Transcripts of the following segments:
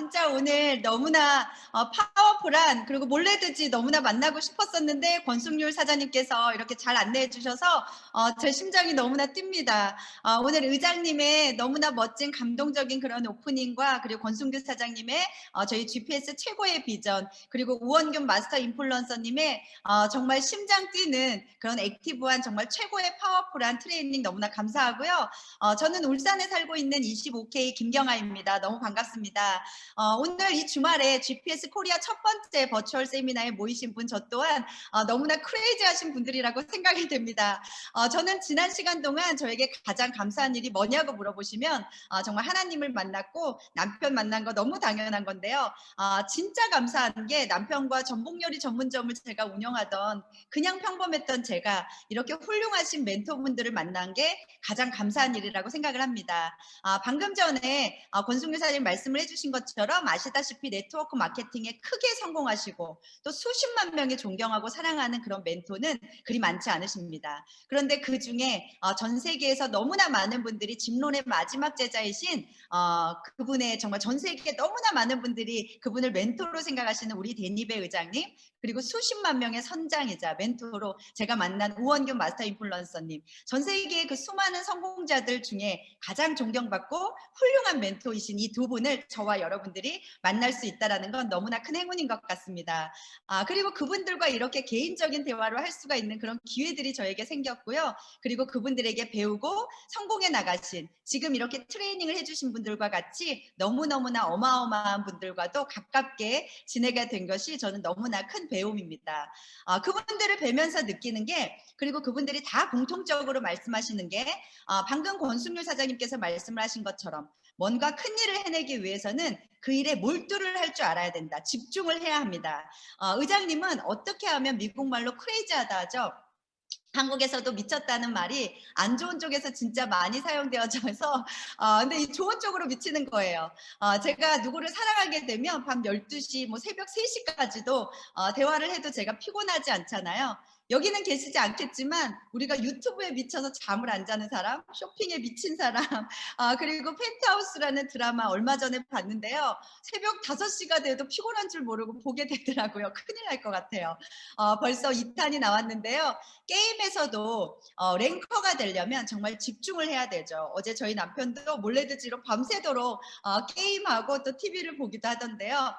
진짜 오늘 너무나 파워풀한 그리고 몰래듣지 너무나 만나고 싶었었는데 권숙률 사장님께서 이렇게 잘 안내해 주셔서 제 심장이 너무나 뜁니다. 오늘 의장님의 너무나 멋진 감동적인 그런 오프닝과 그리고 권숙률 사장님의 저희 GPS 최고의 비전 그리고 우원균 마스터 인플루언서님의 정말 심장 뛰는 그런 액티브한 정말 최고의 파워풀한 트레이닝 너무나 감사하고요. 저는 울산에 살고 있는 25K 김경아입니다. 너무 반갑습니다. 오늘 이 주말에 GPS 코리아 첫 번째 버추얼 세미나에 모이신 분 저 또한 너무나 크레이지하신 분들이라고 생각이 됩니다. 저는 지난 시간 동안 저에게 가장 감사한 일이 뭐냐고 물어보시면 정말 하나님을 만났고 남편 만난 거 너무 당연한 건데요. 진짜 감사한 게 남편과 전복요리 전문점을 제가 운영하던 그냥 평범했던 제가 이렇게 훌륭하신 멘토분들을 만난 게 가장 감사한 일이라고 생각을 합니다. 방금 전에 권숙유 사장님 말씀을 해주신 것처럼 아시다시피 네트워크 마케팅에 크게 성공하시고 또 수십만 명이 존경하고 사랑하는 그런 멘토는 그리 많지 않으십니다. 그런데 그중에 전 세계에서 너무나 많은 분들이 집론의 마지막 제자이신 그분의 정말 전 세계에 너무나 많은 분들이 그분을 멘토로 생각하시는 우리 데니베 의장님 그리고 수십만 명의 선장이자 멘토로 제가 만난 우원균 마스터 인플루언서님 전 세계의 그 수많은 성공자들 중에 가장 존경받고 훌륭한 멘토이신 이 두 분을 저와 여러분들이 만날 수 있다는 건 너무나 큰 행운인 것 같습니다. 그리고 그분들과 이렇게 개인적인 대화를 할 수가 있는 그런 기회들이 저에게 생겼고요. 그리고 그분들에게 배우고 성공해 나가신 지금 이렇게 트레이닝을 해주신 분들과 같이 너무너무나 어마어마한 분들과도 가깝게 지내게 된 것이 저는 너무나 큰 배움입니다. 그분들을 뵈면서 느끼는 게 그리고 그분들이 다 공통적으로 말씀하시는 게 방금 권숙률 사장님께서 말씀을 하신 것처럼 뭔가 큰 일을 해내기 위해서는 그 일에 몰두를 할 줄 알아야 된다. 집중을 해야 합니다. 의장님은 어떻게 하면 미국말로 크레이지하다 하죠. 한국에서도 미쳤다는 말이 안 좋은 쪽에서 진짜 많이 사용되어져서 근데 이 좋은 쪽으로 미치는 거예요. 제가 누구를 사랑하게 되면 밤 12시 뭐 새벽 3시까지도 대화를 해도 제가 피곤하지 않잖아요. 여기는 계시지 않겠지만 우리가 유튜브에 미쳐서 잠을 안 자는 사람, 쇼핑에 미친 사람, 그리고 펜트하우스라는 드라마 얼마 전에 봤는데요. 새벽 5시가 돼도 피곤한 줄 모르고 보게 되더라고요. 큰일 날 것 같아요. 벌써 2탄이 나왔는데요. 게임에서도 랭커가 되려면 정말 집중을 해야 되죠. 어제 저희 남편도 몰래듣지로 밤새도록 게임하고 또 TV를 보기도 하던데요.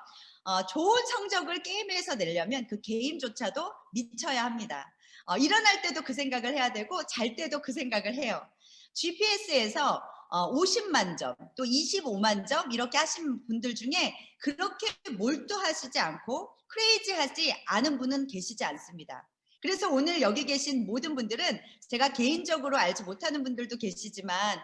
좋은 성적을 게임에서 내려면 그 게임조차도 미쳐야 합니다. 일어날 때도 그 생각을 해야 되고 잘 때도 그 생각을 해요. GPS에서 50만 점, 또 25만 점 이렇게 하신 분들 중에 그렇게 몰두하시지 않고 크레이지하지 않은 분은 계시지 않습니다. 그래서 오늘 여기 계신 모든 분들은 제가 개인적으로 알지 못하는 분들도 계시지만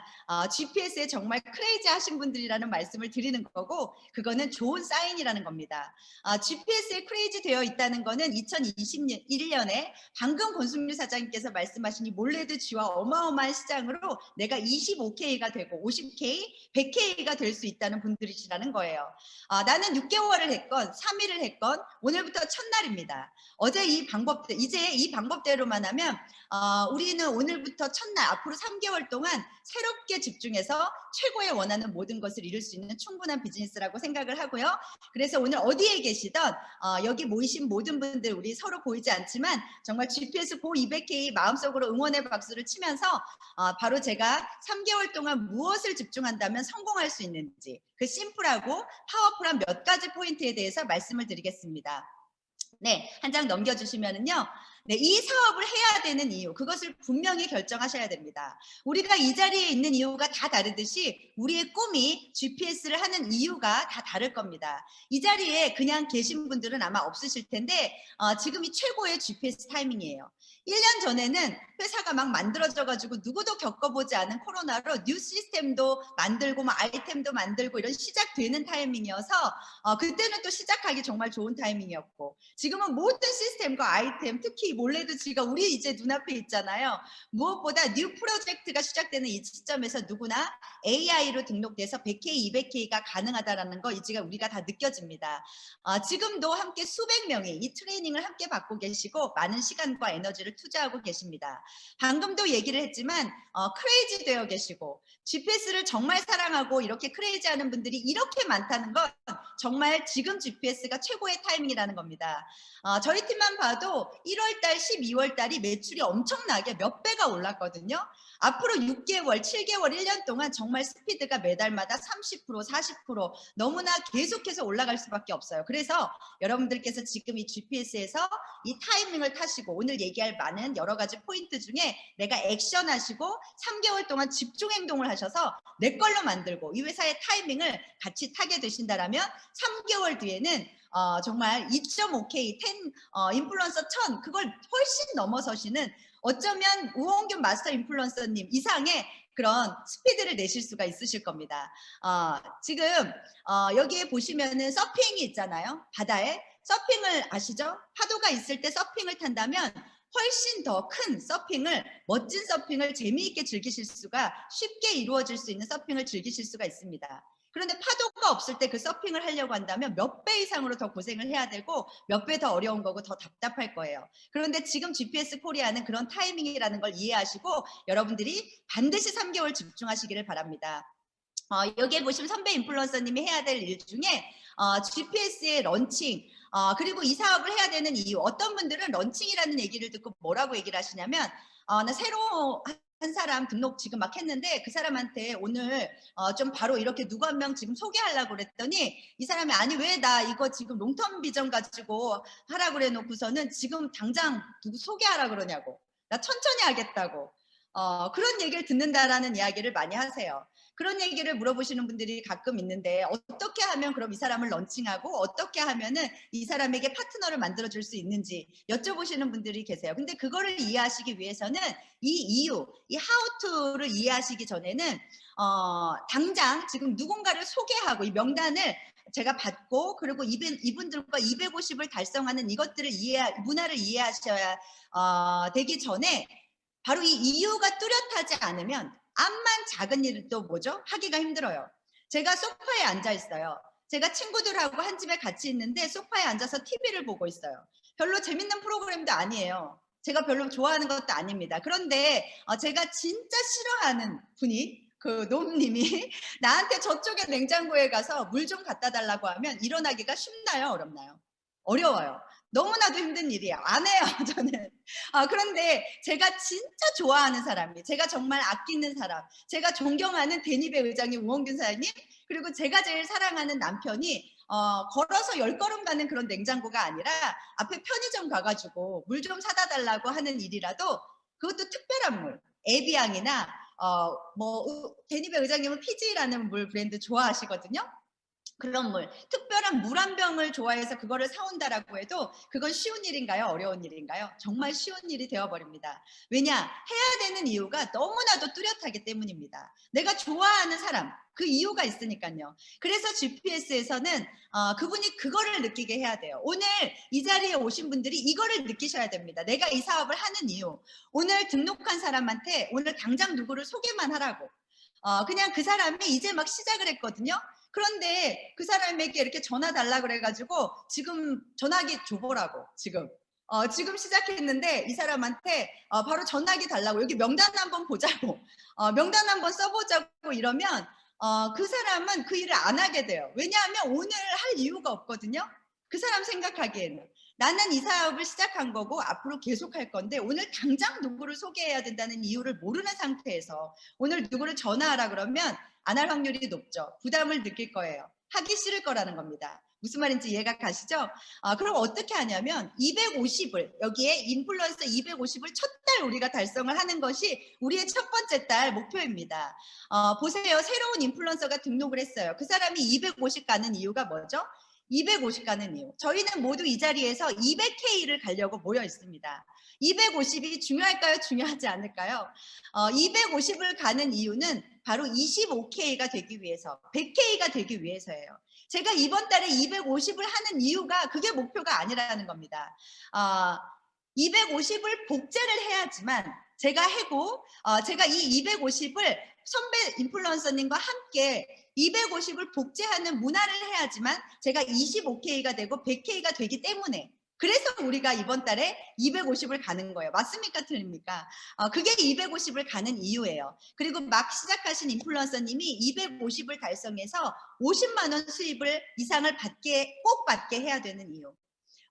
GPS에 정말 크레이지 하신 분들이라는 말씀을 드리는 거고 그거는 좋은 사인이라는 겁니다. GPS에 크레이지 되어 있다는 거는 2021년에 방금 권숙률 사장님께서 말씀하신 이 몰래드지와 어마어마한 시장으로 내가 25K가 되고 50K, 100K가 될 수 있다는 분들이시라는 거예요. 나는 6개월을 했건 3일을 했건 오늘부터 첫날입니다. 어제 이 방법들 이제 이 방법대로만 하면 우리는 오늘부터 첫날 앞으로 3개월 동안 새롭게 집중해서 최고의 원하는 모든 것을 이룰 수 있는 충분한 비즈니스라고 생각을 하고요. 그래서 오늘 어디에 계시든 여기 모이신 모든 분들 우리 서로 보이지 않지만 정말 GPS 고 200K 마음속으로 응원의 박수를 치면서 바로 제가 3개월 동안 무엇을 집중한다면 성공할 수 있는지 그 심플하고 파워풀한 몇 가지 포인트에 대해서 말씀을 드리겠습니다. 네, 한 장 넘겨주시면은요. 네, 이 사업을 해야 되는 이유, 그것을 분명히 결정하셔야 됩니다. 우리가 이 자리에 있는 이유가 다 다르듯이 우리의 꿈이 GPS를 하는 이유가 다 다를 겁니다. 이 자리에 그냥 계신 분들은 아마 없으실 텐데 지금이 최고의 GPS 타이밍이에요. 1년 전에는 회사가 막 만들어져가지고 누구도 겪어보지 않은 코로나로 뉴 시스템도 만들고 막 아이템도 만들고 이런 시작되는 타이밍이어서 그때는 또 시작하기 정말 좋은 타이밍이었고 지금은 모든 시스템과 아이템 특히 몰래드지가 우리 이제 눈앞에 있잖아요. 무엇보다 뉴 프로젝트가 시작되는 이 시점에서 누구나 AI로 등록돼서 100K, 200K가 가능하다는 거 이제 우리가 다 느껴집니다. 지금도 함께 수백 명이 이 트레이닝을 함께 받고 계시고 많은 시간과 에너지를 투자하고 계십니다. 방금도 얘기를 했지만 크레이지 되어 계시고 GPS를 정말 사랑하고 이렇게 크레이지하는 분들이 이렇게 많다는 건 정말 지금 GPS가 최고의 타이밍이라는 겁니다. 저희 팀만 봐도 1월 달, 12월 달이 매출이 엄청나게 몇 배가 올랐거든요. 앞으로 6개월, 7개월, 1년 동안 정말 스피드가 매달마다 30%, 40% 너무나 계속해서 올라갈 수밖에 없어요. 그래서 여러분들께서 지금 이 GPS에서 이 타이밍을 타시고 오늘 얘기할 많은 여러 가지 포인트 중에 내가 액션하시고 3개월 동안 집중 행동을 하셔서 내 걸로 만들고 이 회사의 타이밍을 같이 타게 되신다라면 3개월 뒤에는 정말 2.5K, 10 인플루언서 1000 그걸 훨씬 넘어서시는 어쩌면 우원균 마스터 인플루언서님 이상의 그런 스피드를 내실 수가 있으실 겁니다. 지금 여기에 보시면은 서핑이 있잖아요. 바다에 서핑을 아시죠? 파도가 있을 때 서핑을 탄다면 훨씬 더 큰 서핑을, 멋진 서핑을 재미있게 즐기실 수가, 쉽게 이루어질 수 있는 서핑을 즐기실 수가 있습니다. 그런데 파도가 없을 때 그 서핑을 하려고 한다면 몇 배 이상으로 더 고생을 해야 되고 몇 배 더 어려운 거고 더 답답할 거예요. 그런데 지금 GPS 코리아는 그런 타이밍이라는 걸 이해하시고 여러분들이 반드시 3개월 집중하시기를 바랍니다. 여기에 보시면 선배 인플루언서님이 해야 될 일 중에 GPS의 런칭, 그리고 이 사업을 해야 되는 이유. 어떤 분들은 런칭이라는 얘기를 듣고 뭐라고 얘기를 하시냐면 나 새로 한 사람 등록 지금 막 했는데 그 사람한테 오늘 좀 바로 이렇게 누구 한 명 지금 소개하려고 그랬더니 이 사람이 아니 왜 나 이거 지금 롱텀 비전 가지고 하라고 그래 놓고서는 지금 당장 누구 소개하라 그러냐고. 나 천천히 하겠다고. 그런 얘기를 듣는다라는 이야기를 많이 하세요. 그런 얘기를 물어보시는 분들이 가끔 있는데 어떻게 하면 그럼 이 사람을 런칭하고 어떻게 하면은 이 사람에게 파트너를 만들어줄 수 있는지 여쭤보시는 분들이 계세요. 근데 그거를 이해하시기 위해서는 이 이유, 이 how to를 이해하시기 전에는 당장 지금 누군가를 소개하고 이 명단을 제가 받고 그리고 이분들과 250을 달성하는 이것들을 문화를 이해하셔야 되기 전에 바로 이 이유가 뚜렷하지 않으면 암만 작은 일도 뭐죠? 하기가 힘들어요. 제가 소파에 앉아 있어요. 제가 친구들하고 한 집에 같이 있는데 소파에 앉아서 TV를 보고 있어요. 별로 재밌는 프로그램도 아니에요. 제가 별로 좋아하는 것도 아닙니다. 그런데 제가 진짜 싫어하는 분이 그 놈님이 나한테 저쪽에 냉장고에 가서 물 좀 갖다 달라고 하면 일어나기가 쉽나요? 어렵나요? 어려워요. 너무나도 힘든 일이에요. 안 해요, 저는. 그런데 제가 진짜 좋아하는 사람이, 제가 정말 아끼는 사람, 제가 존경하는 대니배 의장님 우원균 사장님, 그리고 제가 제일 사랑하는 남편이 걸어서 10걸음 가는 그런 냉장고가 아니라 앞에 편의점 가가지고 물 좀 사다 달라고 하는 일이라도 그것도 특별한 물, 에비앙이나 대니배 의장님은 피지라는 물 브랜드 좋아하시거든요. 그런 물, 특별한 물 한 병을 좋아해서 그거를 사온다라고 해도 그건 쉬운 일인가요? 어려운 일인가요? 정말 쉬운 일이 되어버립니다. 왜냐? 해야 되는 이유가 너무나도 뚜렷하기 때문입니다. 내가 좋아하는 사람, 그 이유가 있으니까요. 그래서 GPS에서는 그분이 그거를 느끼게 해야 돼요. 오늘 이 자리에 오신 분들이 이거를 느끼셔야 됩니다. 내가 이 사업을 하는 이유. 오늘 등록한 사람한테 오늘 당장 누구를 소개만 하라고. 그냥 그 사람이 이제 막 시작을 했거든요. 그런데 그 사람에게 이렇게 전화 달라 그래가지고 지금 전화기 줘보라고 지금 시작했는데 이 사람한테 바로 전화기 달라고 여기 명단 한번 보자고 명단 한번 써보자고 이러면 그 사람은 그 일을 안 하게 돼요. 왜냐하면 오늘 할 이유가 없거든요. 그 사람 생각하기에는 나는 이 사업을 시작한 거고 앞으로 계속 할 건데 오늘 당장 누구를 소개해야 된다는 이유를 모르는 상태에서 오늘 누구를 전화하라 그러면 안 할 확률이 높죠. 부담을 느낄 거예요. 하기 싫을 거라는 겁니다. 무슨 말인지 이해가 가시죠? 그럼 어떻게 하냐면 250을 여기에 인플루언서 250을 첫 달 우리가 달성을 하는 것이 우리의 첫 번째 달 목표입니다. 보세요. 새로운 인플루언서가 등록을 했어요. 그 사람이 250 가는 이유가 뭐죠? 250 가는 이유. 저희는 모두 이 자리에서 200K를 가려고 모여 있습니다. 250이 중요할까요? 중요하지 않을까요? 250을 가는 이유는 바로 25K가 되기 위해서, 100K가 되기 위해서예요. 제가 이번 달에 250을 하는 이유가 그게 목표가 아니라는 겁니다. 250을 복제를 해야지만 제가 해고 제가 이 250을 선배 인플루언서님과 함께 250을 복제하는 문화를 해야지만 제가 25K가 되고 100K가 되기 때문에 그래서 우리가 이번 달에 250을 가는 거예요. 맞습니까? 틀립니까? 그게 250을 가는 이유예요. 그리고 막 시작하신 인플루언서님이 250을 달성해서 50만 원 수입을 이상을 꼭 받게 해야 되는 이유.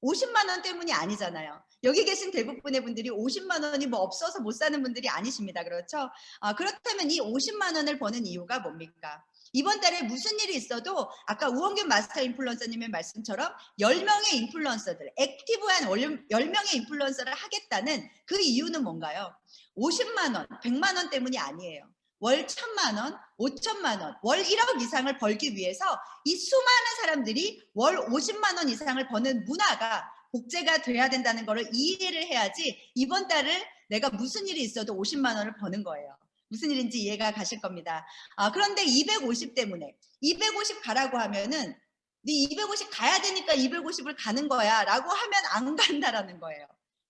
50만 원 때문이 아니잖아요. 여기 계신 대부분의 분들이 50만 원이 뭐 없어서 못 사는 분들이 아니십니다. 그렇죠? 그렇다면 이 50만 원을 버는 이유가 뭡니까? 이번 달에 무슨 일이 있어도 아까 우원균 마스터 인플루언서님의 말씀처럼 10명의 인플루언서들, 액티브한 10명의 인플루언서를 하겠다는 그 이유는 뭔가요? 50만 원, 100만 원 때문이 아니에요. 월 1,000만 원, 5천만 원, 월 1억 이상을 벌기 위해서 이 수많은 사람들이 월 50만 원 이상을 버는 문화가 복제가 돼야 된다는 것을 이해를 해야지 이번 달을 내가 무슨 일이 있어도 50만 원을 버는 거예요. 무슨 일인지 이해가 가실 겁니다. 그런데 250 때문에 250 가라고 하면은 네 250 가야 되니까 250을 가는 거야 라고 하면 안 간다라는 거예요.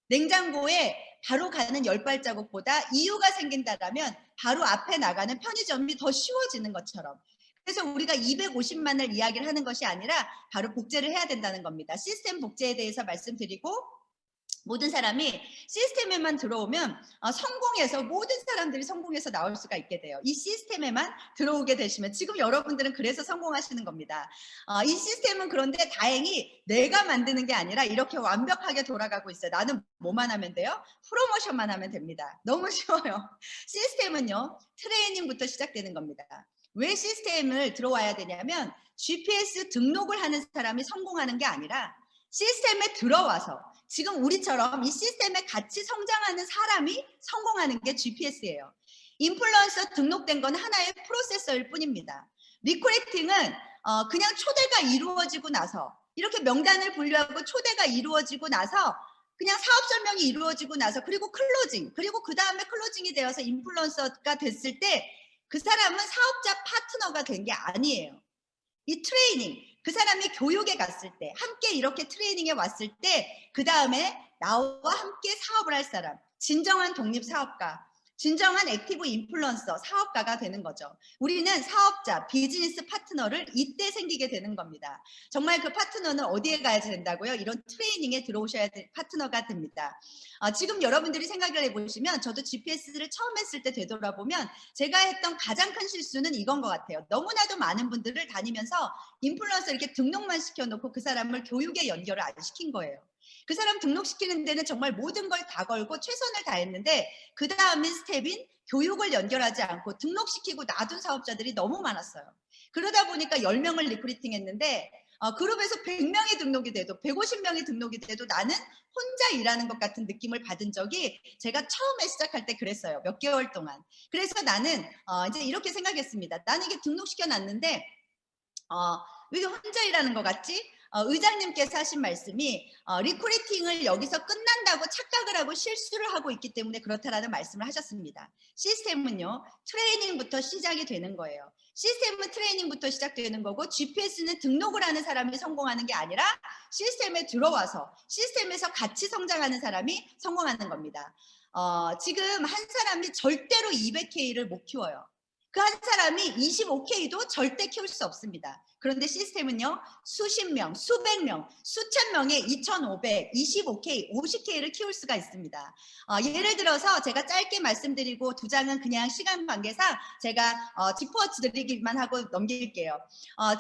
냉장고에 바로 가는 10발자국보다 이유가 생긴다라면 바로 앞에 나가는 편의점이 더 쉬워지는 것처럼. 그래서 우리가 250만을 이야기를 하는 것이 아니라 바로 복제를 해야 된다는 겁니다. 시스템 복제에 대해서 말씀드리고 모든 사람이 시스템에만 들어오면 성공해서 모든 사람들이 성공해서 나올 수가 있게 돼요. 이 시스템에만 들어오게 되시면 지금 여러분들은 그래서 성공하시는 겁니다. 이 시스템은 그런데 다행히 내가 만드는 게 아니라 이렇게 완벽하게 돌아가고 있어요. 나는 뭐만 하면 돼요? 프로모션만 하면 됩니다. 너무 쉬워요. 시스템은요. 트레이닝부터 시작되는 겁니다. 왜 시스템을 들어와야 되냐면 GPS 등록을 하는 사람이 성공하는 게 아니라 시스템에 들어와서 지금 우리처럼 이 시스템에 같이 성장하는 사람이 성공하는 게 GPS예요. 인플루언서 등록된 건 하나의 프로세서일 뿐입니다. 리크루팅은 그냥 초대가 이루어지고 나서 이렇게 명단을 분류하고 초대가 이루어지고 나서 그냥 사업 설명이 이루어지고 나서 그리고 클로징 그리고 그 다음에 클로징이 되어서 인플루언서가 됐을 때 그 사람은 사업자 파트너가 된 게 아니에요. 이 트레이닝, 그 사람이 교육에 갔을 때, 함께 이렇게 트레이닝에 왔을 때, 그 다음에 나와 함께 사업을 할 사람, 진정한 독립사업가, 진정한 액티브 인플루언서, 사업가가 되는 거죠. 우리는 사업자, 비즈니스 파트너를 이때 생기게 되는 겁니다. 정말 그 파트너는 어디에 가야 된다고요? 이런 트레이닝에 들어오셔야 될 파트너가 됩니다. 지금 여러분들이 생각을 해보시면 저도 GPS를 처음 했을 때 되돌아보면 제가 했던 가장 큰 실수는 이건 것 같아요. 너무나도 많은 분들을 다니면서 인플루언서 이렇게 등록만 시켜놓고 그 사람을 교육에 연결을 안 시킨 거예요. 그 사람 등록시키는 데는 정말 모든 걸 다 걸고 최선을 다했는데 그 다음에 스텝인 교육을 연결하지 않고 등록시키고 놔둔 사업자들이 너무 많았어요. 그러다 보니까 10명을 리크루팅 했는데 그룹에서 100명이 등록이 돼도 150명이 등록이 돼도 나는 혼자 일하는 것 같은 느낌을 받은 적이 제가 처음에 시작할 때 그랬어요. 몇 개월 동안. 그래서 나는 이제 이렇게 생각했습니다. 나는 이게 등록시켜 놨는데 왜 혼자 일하는 것 같지? 의장님께서 하신 말씀이 리크루팅을 여기서 끝난다고 착각을 하고 실수를 하고 있기 때문에 그렇다라는 말씀을 하셨습니다. 시스템은요. 트레이닝부터 시작이 되는 거예요. 시스템은 트레이닝부터 시작되는 거고 GPS는 등록을 하는 사람이 성공하는 게 아니라 시스템에 들어와서 시스템에서 같이 성장하는 사람이 성공하는 겁니다. 지금 한 사람이 절대로 200K를 못 키워요. 그 한 사람이 25K도 절대 키울 수 없습니다. 그런데 시스템은요. 수십 명, 수백 명, 수천 명의 2,500, 25K, 50K를 키울 수가 있습니다. 예를 들어서 제가 짧게 말씀드리고 두 장은 그냥 시간 관계상 제가 짚어 드리기만 하고 넘길게요.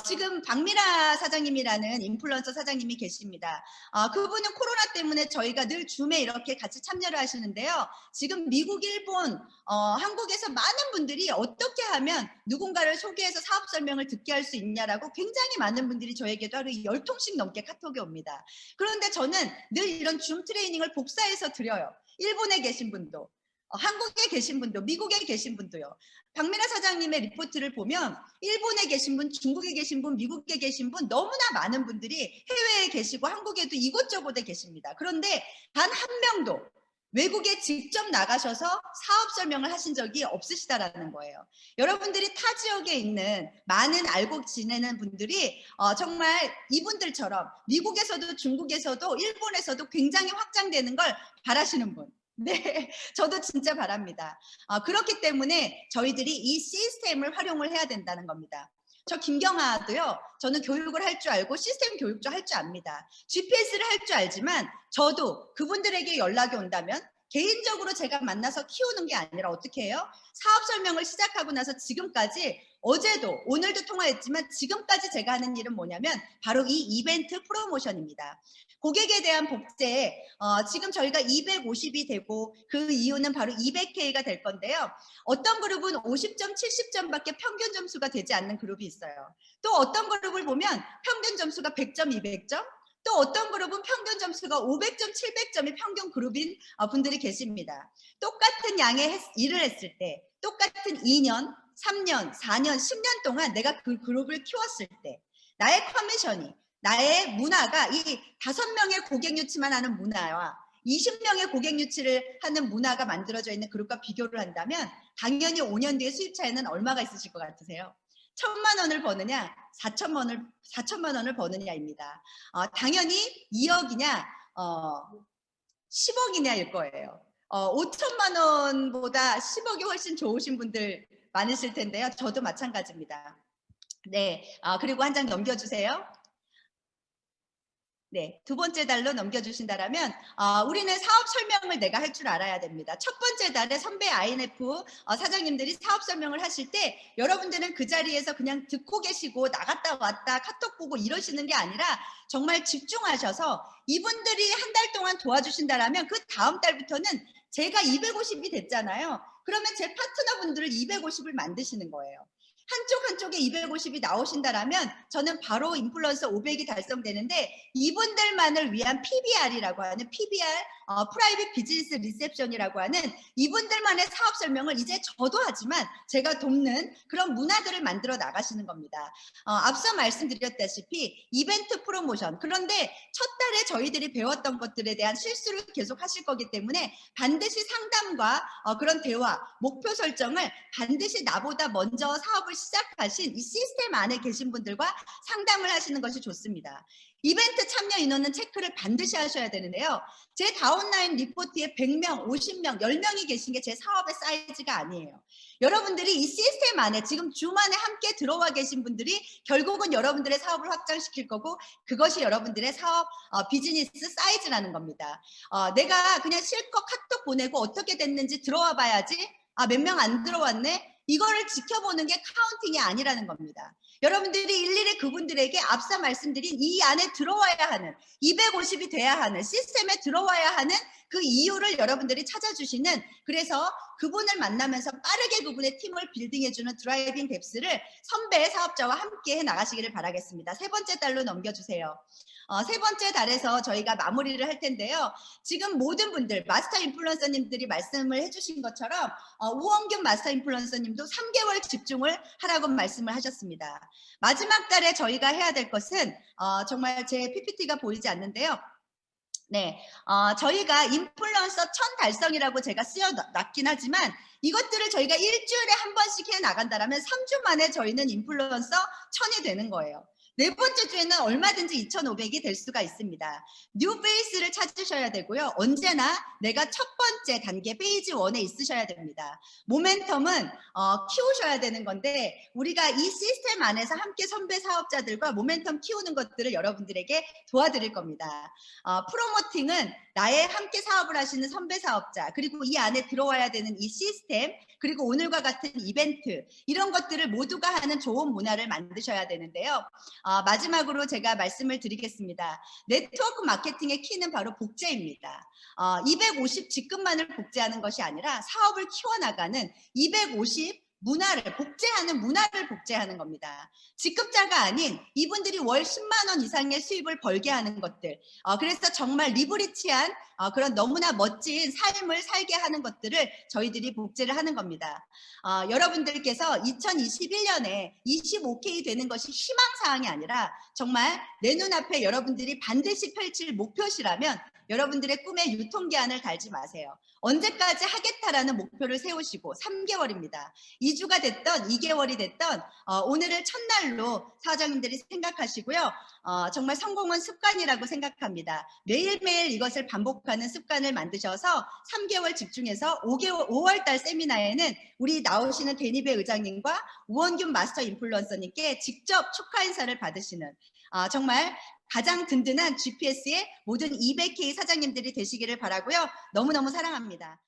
지금 박미라 사장님이라는 인플루언서 사장님이 계십니다. 그분은 코로나 때문에 저희가 늘 줌에 이렇게 같이 참여를 하시는데요. 지금 미국, 일본, 한국에서 많은 분들이 어떻게 하면 누군가를 소개해서 사업 설명을 듣게 할 수 있냐라고 굉장히 많은 분들이 저에게도 하루 10통씩 넘게 카톡이 옵니다. 그런데 저는 늘 이런 줌 트레이닝을 복사해서 드려요. 일본에 계신 분도, 한국에 계신 분도, 미국에 계신 분도요. 박미라 사장님의 리포트를 보면 일본에 계신 분, 중국에 계신 분, 미국에 계신 분 너무나 많은 분들이 해외에 계시고 한국에도 이곳저곳에 계십니다. 그런데 단 한 명도 외국에 직접 나가셔서 사업 설명을 하신 적이 없으시다라는 거예요. 여러분들이 타 지역에 있는 많은 알고 지내는 분들이 정말 이분들처럼 미국에서도 중국에서도 일본에서도 굉장히 확장되는 걸 바라시는 분. 네, 저도 진짜 바랍니다. 그렇기 때문에 저희들이 이 시스템을 활용을 해야 된다는 겁니다. 저 김경아도요. 저는 교육을 할 줄 알고 시스템 교육도 할 줄 압니다. GPS를 할 줄 알지만 저도 그분들에게 연락이 온다면 개인적으로 제가 만나서 키우는 게 아니라 어떻게 해요? 사업 설명을 시작하고 나서 지금까지 어제도 오늘도 통화했지만 지금까지 제가 하는 일은 뭐냐면 바로 이 이벤트 프로모션입니다. 고객에 대한 복제, 지금 저희가 250이 되고 그 이유는 바로 200K가 될 건데요. 어떤 그룹은 50점, 70점밖에 평균 점수가 되지 않는 그룹이 있어요. 또 어떤 그룹을 보면 평균 점수가 100점, 200점, 또 어떤 그룹은 평균 점수가 500점, 700점이 평균 그룹인 분들이 계십니다. 똑같은 양의 일을 했을 때, 똑같은 2년, 3년, 4년, 10년 동안 내가 그 그룹을 키웠을 때 나의 커미션이, 나의 문화가 이 5명의 고객 유치만 하는 문화와 20명의 고객 유치를 하는 문화가 만들어져 있는 그룹과 비교를 한다면 당연히 5년 뒤에 수입 차이는 얼마가 있으실 것 같으세요? 1,000만 원을 버느냐, 4천만 원을 버느냐입니다. 당연히 2억이냐, 10억이냐일 거예요. 5천만 원보다 10억이 훨씬 좋으신 분들 많으실 텐데요. 저도 마찬가지입니다. 네, 그리고 한 장 넘겨주세요. 네, 두 번째 달로 넘겨주신다면 우리는 사업 설명을 내가 할 줄 알아야 됩니다. 첫 번째 달에 선배 INF 사장님들이 사업 설명을 하실 때 여러분들은 그 자리에서 그냥 듣고 계시고 나갔다 왔다 카톡 보고 이러시는 게 아니라 정말 집중하셔서 이분들이 한 달 동안 도와주신다면 그 다음 달부터는 제가 250이 됐잖아요. 그러면 제 파트너분들을 250을 만드시는 거예요. 한쪽에 250이 나오신다라면 저는 바로 인플루언서 500이 달성되는데 이분들만을 위한 PBR이라고 하는 PBR, 프라이빗 비즈니스 리셉션이라고 하는 이분들만의 사업 설명을 이제 저도 하지만 제가 돕는 그런 문화들을 만들어 나가시는 겁니다. 앞서 말씀드렸다시피 이벤트 프로모션, 그런데 첫 달에 저희들이 배웠던 것들에 대한 실수를 계속 하실 거기 때문에 반드시 상담과 그런 대화, 목표 설정을 반드시 나보다 먼저 사업을 시작하신 이 시스템 안에 계신 분들과 상담을 하시는 것이 좋습니다. 이벤트 참여 인원은 체크를 반드시 하셔야 되는데요. 제 다운라인 리포트에 100명, 50명, 10명이 계신 게 제 사업의 사이즈가 아니에요. 여러분들이 이 시스템 안에 지금 줌 안에 함께 들어와 계신 분들이 결국은 여러분들의 사업을 확장시킬 거고 그것이 여러분들의 사업 비즈니스 사이즈라는 겁니다. 내가 그냥 실컷 카톡 보내고 어떻게 됐는지 들어와 봐야지 몇 명 안 들어왔네? 이거를 지켜보는 게 카운팅이 아니라는 겁니다. 여러분들이 일일이 그분들에게 앞서 말씀드린 이 안에 들어와야 하는 250이 돼야 하는 시스템에 들어와야 하는 그 이유를 여러분들이 찾아주시는, 그래서 그분을 만나면서 빠르게 그분의 팀을 빌딩해주는 드라이빙 뎁스를 선배 사업자와 함께 해 나가시기를 바라겠습니다. 세 번째 달로 넘겨주세요. 세 번째 달에서 저희가 마무리를 할 텐데요. 지금 모든 분들 마스터 인플루언서님들이 말씀을 해주신 것처럼 우원균 마스터 인플루언서님도 3개월 집중을 하라고 말씀을 하셨습니다. 마지막 달에 저희가 해야 될 것은 정말 제 PPT가 보이지 않는데요. 네, 저희가 인플루언서 1000 달성이라고 제가 쓰여놨긴 하지만 이것들을 저희가 일주일에 한 번씩 해 나간다면 3주 만에 저희는 인플루언서 1000이 되는 거예요. 네 번째 주에는 얼마든지 2500이 될 수가 있습니다. 뉴 페이스를 찾으셔야 되고요. 언제나 내가 첫 번째 단계 페이지 1에 있으셔야 됩니다. 모멘텀은 키우셔야 되는 건데 우리가 이 시스템 안에서 함께 선배 사업자들과 모멘텀 키우는 것들을 여러분들에게 도와드릴 겁니다. 프로모팅은 나의 함께 사업을 하시는 선배 사업자, 그리고 이 안에 들어와야 되는 이 시스템, 그리고 오늘과 같은 이벤트, 이런 것들을 모두가 하는 좋은 문화를 만드셔야 되는데요. 마지막으로 제가 말씀을 드리겠습니다. 네트워크 마케팅의 키는 바로 복제입니다. 250 직급만을 복제하는 것이 아니라 사업을 키워나가는 250 문화를 복제하는 겁니다. 직급자가 아닌 이분들이 월 10만 원 이상의 수입을 벌게 하는 것들, 그래서 정말 리브리치한 그런 너무나 멋진 삶을 살게 하는 것들을 저희들이 복제를 하는 겁니다. 여러분들께서 2021년에 25K 되는 것이 희망사항이 아니라 정말 내 눈앞에 여러분들이 반드시 펼칠 목표시라면 여러분들의 꿈에 유통기한을 달지 마세요. 언제까지 하겠다라는 목표를 세우시고 3개월입니다. 2주가 됐던 2개월이 됐던 오늘을 첫날로 사장님들이 생각하시고요. 정말 성공은 습관이라고 생각합니다. 매일매일 이것을 반복하시고 기록하는 습관을 만드셔서 3개월 집중해서 5월 달 세미나에는 우리 나오시는 데니베 의장님과 우원균 마스터 인플루언서님께 직접 축하 인사를 받으시는 정말 가장 든든한 GPS의 모든 200K 사장님들이 되시기를 바라고요. 너무너무 사랑합니다.